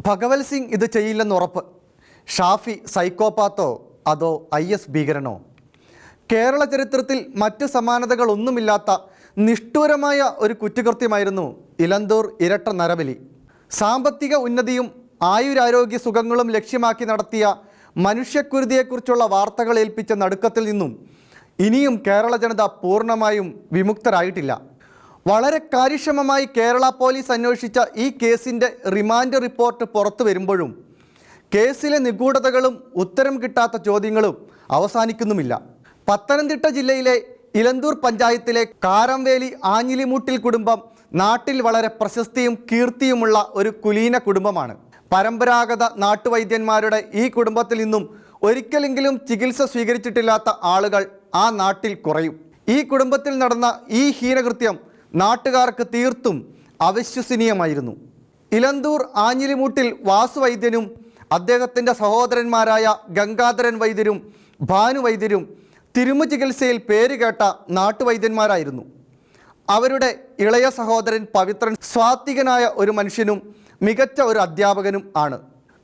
ഭഗവത് സിംഗ് ഇത് ചെയ്യില്ലെന്ന് ഉറപ്പ്. ഷാഫി സൈക്കോപാത്തോ അതോ IS ഭീകരനോ? കേരള ചരിത്രത്തിൽ മറ്റ് സമാനതകളൊന്നുമില്ലാത്ത നിഷ്ഠൂരമായ ഒരു കുറ്റകൃത്യമായിരുന്നു ഇലന്തൂർ ഇരട്ട നരബലി. സാമ്പത്തിക ഉന്നതിയും ആയുരാരോഗ്യ സുഖങ്ങളും ലക്ഷ്യമാക്കി നടത്തിയ മനുഷ്യക്കുരുതിയെക്കുറിച്ചുള്ള വാർത്തകൾ ഏൽപ്പിച്ച നടുക്കത്തിൽ നിന്നും ഇനിയും കേരള ജനത പൂർണ്ണമായും വിമുക്തരായിട്ടില്ല. വളരെ കാര്യക്ഷമമായി കേരള പോലീസ് അന്വേഷിച്ച ഈ കേസിൻ്റെ റിമാൻഡ് റിപ്പോർട്ട് പുറത്തു വരുമ്പോഴും കേസിലെ നിഗൂഢതകളും ഉത്തരം കിട്ടാത്ത ചോദ്യങ്ങളും അവസാനിക്കുന്നുമില്ല. പത്തനംതിട്ട ജില്ലയിലെ ഇലന്തൂർ പഞ്ചായത്തിലെ കാരംവേലി ആഞ്ഞിലിമൂട്ടിൽ കുടുംബം നാട്ടിൽ വളരെ പ്രശസ്തിയും കീർത്തിയുമുള്ള ഒരു കുലീന കുടുംബമാണ്. പരമ്പരാഗത നാട്ടുവൈദ്യന്മാരുടെ ഈ കുടുംബത്തിൽ നിന്നും ഒരിക്കലെങ്കിലും ചികിത്സ സ്വീകരിച്ചിട്ടില്ലാത്ത ആളുകൾ ആ നാട്ടിൽ കുറയും. ഈ കുടുംബത്തിൽ നടന്ന ഈ ഹീനകൃത്യം നാട്ടുകാർക്ക് തീർത്തും അവിശ്വസനീയമായിരുന്നു. ഇലന്തൂർ ആഞ്ഞിലിമൂട്ടിൽ വാസു വൈദ്യനും അദ്ദേഹത്തിൻ്റെ സഹോദരന്മാരായ ഗംഗാധരൻ വൈദ്യരും ഭാനു വൈദ്യരും തിരുമു ചികിത്സയിൽ പേരുകേട്ട നാട്ടുവൈദ്യന്മാരായിരുന്നു. അവരുടെ ഇളയ സഹോദരൻ പവിത്രൻ സ്വാത്വികനായ ഒരു മനുഷ്യനും മികച്ച ഒരു അധ്യാപകനും ആണ്.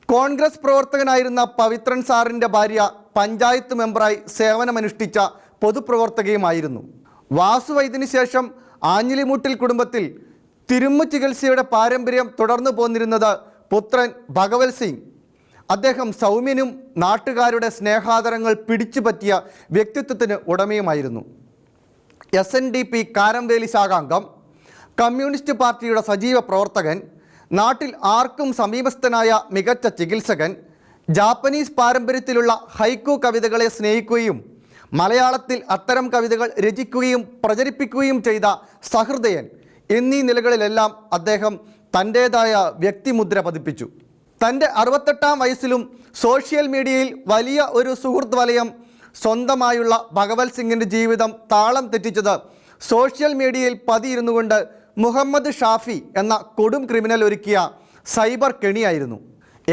കോൺഗ്രസ് പ്രവർത്തകനായിരുന്ന പവിത്രൻ സാറിൻ്റെ ഭാര്യ പഞ്ചായത്ത് മെമ്പറായി സേവനമനുഷ്ഠിച്ച പൊതുപ്രവർത്തകയുമായിരുന്നു. വാസുവൈദ്യന് ശേഷം ആഞ്ഞിലിമൂട്ടിൽ കുടുംബത്തിൽ തിരുമു ചികിത്സയുടെ പാരമ്പര്യം തുടർന്നു പോന്നിരുന്നത് പുത്രൻ ഭഗവത് സിംഗ്. അദ്ദേഹം സൗമ്യനും നാട്ടുകാരുടെ സ്നേഹാദരങ്ങൾ പിടിച്ചുപറ്റിയ വ്യക്തിത്വത്തിന് ഉടമയുമായിരുന്നു. SNDP കാരംവേലി ശാഖാംഗം, കമ്മ്യൂണിസ്റ്റ് പാർട്ടിയുടെ സജീവ പ്രവർത്തകൻ, നാട്ടിൽ ആർക്കും സമീപസ്ഥനായ മികച്ച ചികിത്സകൻ, ജാപ്പനീസ് പാരമ്പര്യത്തിലുള്ള ഹൈക്കു കവിതകളെ സ്നേഹിക്കുകയും മലയാളത്തിൽ അത്തരം കവിതകൾ രചിക്കുകയും പ്രചരിപ്പിക്കുകയും ചെയ്ത സഹൃദയൻ എന്നീ നിലകളിലെല്ലാം അദ്ദേഹം തൻ്റേതായ വ്യക്തിമുദ്ര പതിപ്പിച്ചു. തൻ്റെ 68-ാം വയസ്സിലും സോഷ്യൽ മീഡിയയിൽ വലിയ ഒരു സുഹൃത്ത് വലയം സ്വന്തമായുള്ള ഭഗവത് സിംഗിൻ്റെ ജീവിതം താളം തെറ്റിച്ചത് സോഷ്യൽ മീഡിയയിൽ പതിയിരുന്നു കൊണ്ട് മുഹമ്മദ് ഷാഫി എന്ന കൊടും ക്രിമിനൽ ഒരുക്കിയ സൈബർ കെണിയായിരുന്നു.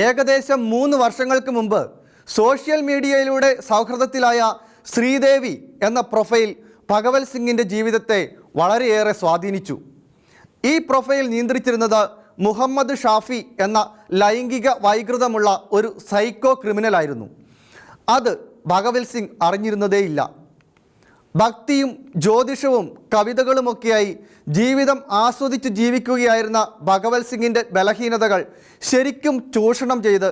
ഏകദേശം 3 വർഷങ്ങൾക്ക് മുമ്പ് സോഷ്യൽ മീഡിയയിലൂടെ സൗഹൃദത്തിലായ ശ്രീദേവി എന്ന പ്രൊഫൈൽ ഭഗവത് സിംഗിൻ്റെ ജീവിതത്തെ വളരെയേറെ സ്വാധീനിച്ചു. ഈ പ്രൊഫൈൽ നിയന്ത്രിച്ചിരുന്നത് മുഹമ്മദ് ഷാഫി എന്ന ലൈംഗിക വൈകൃതമുള്ള ഒരു സൈക്കോ ക്രിമിനലായിരുന്നു. അത് ഭഗവത് സിംഗ് അറിഞ്ഞിരുന്നതേയില്ല. ഭക്തിയും ജ്യോതിഷവും കവിതകളുമൊക്കെയായി ജീവിതം ആസ്വദിച്ച് ജീവിക്കുകയായിരുന്ന ഭഗവത് സിംഗിൻ്റെ ബലഹീനതകൾ ശരിക്കും ചൂഷണം ചെയ്ത്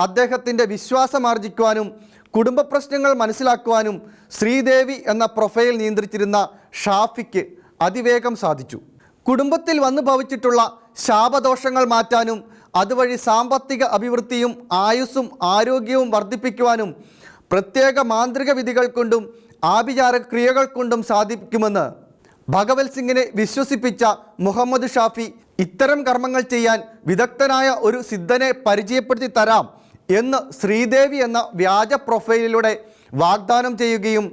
അദ്ദേഹത്തിൻ്റെ വിശ്വാസമാർജിക്കുവാനും കുടുംബ പ്രശ്നങ്ങൾ മനസ്സിലാക്കുവാനും ശ്രീദേവി എന്ന പ്രൊഫൈൽ നിയന്ത്രിച്ചിരുന്ന ഷാഫിക്ക് അതിവേഗം സാധിച്ചു. കുടുംബത്തിൽ വന്നു ഭവിച്ചിട്ടുള്ള ശാപദോഷങ്ങൾ മാറ്റാനും അതുവഴി സാമ്പത്തിക അഭിവൃദ്ധിയും ആയുസ്സും ആരോഗ്യവും വർദ്ധിപ്പിക്കുവാനും പ്രത്യേക മാന്ത്രിക വിധികൾ കൊണ്ടും ആഭിചാര ക്രിയകൾ കൊണ്ടും സാധിക്കുമെന്ന് ഭഗവത് സിംഗിനെ വിശ്വസിപ്പിച്ച മുഹമ്മദ് ഷാഫി ഇത്തരം കർമ്മങ്ങൾ ചെയ്യാൻ വിദഗ്ധനായ ഒരു സിദ്ധനെ പരിചയപ്പെടുത്തി തരാം എന്ന് ശ്രീദേവി എന്ന വ്യാജ പ്രൊഫൈലിലൂടെ വാഗ്ദാനം ചെയ്യുകയും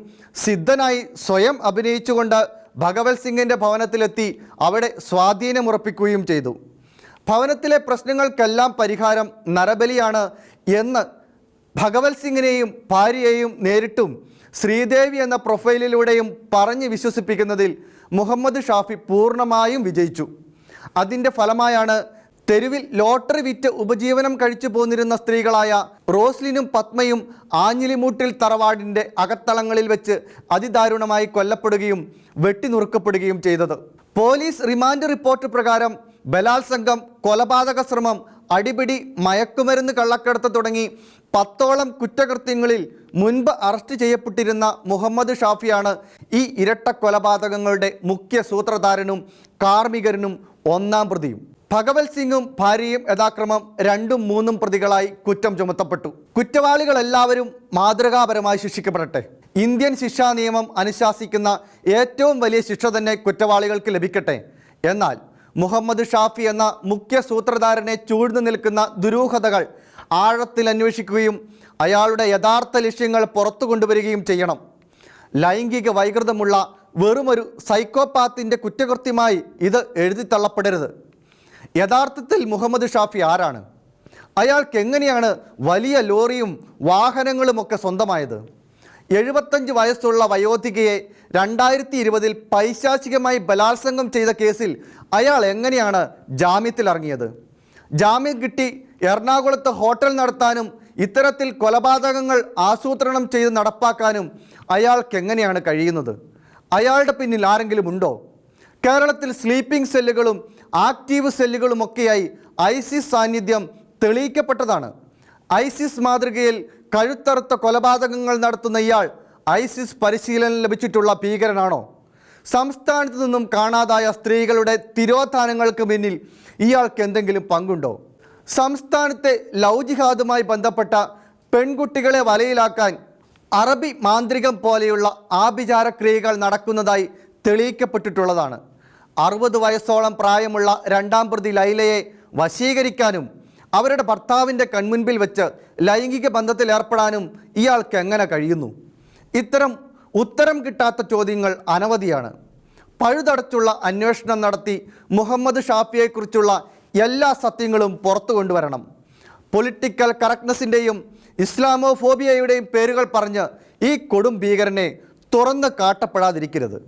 സിദ്ധനായി സ്വയം അഭിനയിച്ചുകൊണ്ട് ഭഗവത് സിംഗിൻ്റെ ഭവനത്തിലെത്തി അവിടെ സ്വാധീനമുറപ്പിക്കുകയും ചെയ്തു. ഭവനത്തിലെ പ്രശ്നങ്ങൾക്കെല്ലാം പരിഹാരം നരബലിയാണ് എന്ന് ഭഗവത് സിംഗിനെയും ഭാര്യയെയും നേരിട്ടും ശ്രീദേവി എന്ന പ്രൊഫൈലിലൂടെയും പറഞ്ഞ് വിശ്വസിപ്പിക്കുന്നതിൽ മുഹമ്മദ് ഷാഫി പൂർണ്ണമായും വിജയിച്ചു. അതിൻ്റെ ഫലമായാണ് തെരുവിൽ ലോട്ടറി വിറ്റ് ഉപജീവനം കഴിച്ചു പോന്നിരുന്ന സ്ത്രീകളായ റോസ്ലിനും പത്മയും ആഞ്ഞിലിമൂട്ടിൽ തറവാടിൻ്റെ അകത്തളങ്ങളിൽ വെച്ച് അതിദാരുണമായി കൊല്ലപ്പെടുകയും വെട്ടിനുറുക്കപ്പെടുകയും ചെയ്തത്. പോലീസ് റിമാൻഡ് റിപ്പോർട്ട് പ്രകാരം ബലാത്സംഗം, കൊലപാതക ശ്രമം, അടിപിടി, മയക്കുമരുന്ന് കള്ളക്കടത്ത് തുടങ്ങി 10ഓളം കുറ്റകൃത്യങ്ങളിൽ മുൻപ് അറസ്റ്റ് ചെയ്യപ്പെട്ടിരുന്ന മുഹമ്മദ് ഷാഫിയാണ് ഈ ഇരട്ട കൊലപാതകങ്ങളുടെ മുഖ്യ സൂത്രധാരനും കാർമ്മികരനും 1-ാം പ്രതിയും. ഭഗവത് സിംഗും ഭാര്യയും യഥാക്രമം 2ഉം 3ഉം പ്രതികളായി കുറ്റം ചുമത്തപ്പെട്ടു. കുറ്റവാളികളെല്ലാവരും മാതൃകാപരമായി ശിക്ഷിക്കപ്പെടട്ടെ. ഇന്ത്യൻ ശിക്ഷാ നിയമം അനുശാസിക്കുന്ന ഏറ്റവും വലിയ ശിക്ഷ തന്നെ കുറ്റവാളികൾക്ക് ലഭിക്കട്ടെ. എന്നാൽ മുഹമ്മദ് ഷാഫി എന്ന മുഖ്യ സൂത്രധാരനെ ചൂഴ്ന്നു നിൽക്കുന്ന ദുരൂഹതകൾ ആഴത്തിൽ അന്വേഷിക്കുകയും അയാളുടെ യഥാർത്ഥ ലക്ഷ്യങ്ങൾ പുറത്തു കൊണ്ടുവരികയും ചെയ്യണം. ലൈംഗിക വൈകൃതമുള്ള വെറുമൊരു സൈക്കോപാത്തിൻ്റെ കുറ്റകൃത്യമായി ഇത് എഴുതിത്തള്ളപ്പെടരുത്. യഥാർത്ഥത്തിൽ മുഹമ്മദ് ഷാഫി ആരാണ്? അയാൾക്ക് എങ്ങനെയാണ് വലിയ ലോറിയും വാഹനങ്ങളുമൊക്കെ സ്വന്തമായത്? 75 വയസ്സുള്ള വയോധികയെ 2020 പൈശാചികമായി ബലാത്സംഗം ചെയ്ത കേസിൽ അയാൾ എങ്ങനെയാണ് ജാമ്യത്തിലിറങ്ങിയത്? ജാമ്യം കിട്ടി എറണാകുളത്ത് ഹോട്ടൽ നടത്താനും ഇത്തരത്തിൽ കൊലപാതകങ്ങൾ ആസൂത്രണം ചെയ്ത് നടപ്പാക്കാനും അയാൾക്ക് എങ്ങനെയാണ് കഴിയുന്നത്? അയാളുടെ പിന്നിൽ ആരെങ്കിലും ഉണ്ടോ? കേരളത്തിൽ സ്ലീപ്പിംഗ് സെല്ലുകളും ആക്റ്റീവ് സെല്ലുകളുമൊക്കെയായി ഐസിസ് സാന്നിധ്യം തെളിയിക്കപ്പെട്ടതാണ്. ഐസിസ് മാതൃകയിൽ കഴുത്തറുത്ത കൊലപാതകങ്ങൾ നടത്തുന്ന ഇയാൾ ഐസിസ് പരിശീലനം ലഭിച്ചിട്ടുള്ള ഭീകരനാണോ? സംസ്ഥാനത്ത് നിന്നും കാണാതായ സ്ത്രീകളുടെ തിരോധാനങ്ങൾക്ക് പിന്നിൽ ഇയാൾക്ക് എന്തെങ്കിലും പങ്കുണ്ടോ? സംസ്ഥാനത്തെ ലവ് ജിഹാദുമായി ബന്ധപ്പെട്ട പെൺകുട്ടികളെ വലയിലാക്കാൻ അറബി മാന്ത്രികം പോലെയുള്ള ആഭിചാര ക്രിയകൾ നടക്കുന്നതായി തെളിയിക്കപ്പെട്ടിട്ടുള്ളതാണ്. 60 വയസ്സോളം പ്രായമുള്ള രണ്ടാം പ്രതി ലൈലയെ വശീകരിക്കാനും അവരുടെ ഭർത്താവിൻ്റെ കൺമുൻപിൽ വെച്ച് ലൈംഗിക ബന്ധത്തിൽ ഏർപ്പെടാനും ഇയാൾക്ക് എങ്ങനെ കഴിയുന്നു? ഇത്തരം ഉത്തരം കിട്ടാത്ത ചോദ്യങ്ങൾ അനവധിയാണ്. പഴുതടച്ചുള്ള അന്വേഷണം നടത്തി മുഹമ്മദ് ഷാഫിയെക്കുറിച്ചുള്ള എല്ലാ സത്യങ്ങളും പുറത്തു കൊണ്ടുവരണം. പൊളിറ്റിക്കൽ കറക്റ്റ്നെസ്സിൻ്റെയും ഇസ്ലാമോഫോബിയയുടെയും പേരുകൾ പറഞ്ഞ് ഈ കൊടും ഭീകരനെ തുറന്ന് കാട്ടപ്പെടാതിരിക്കരുത്.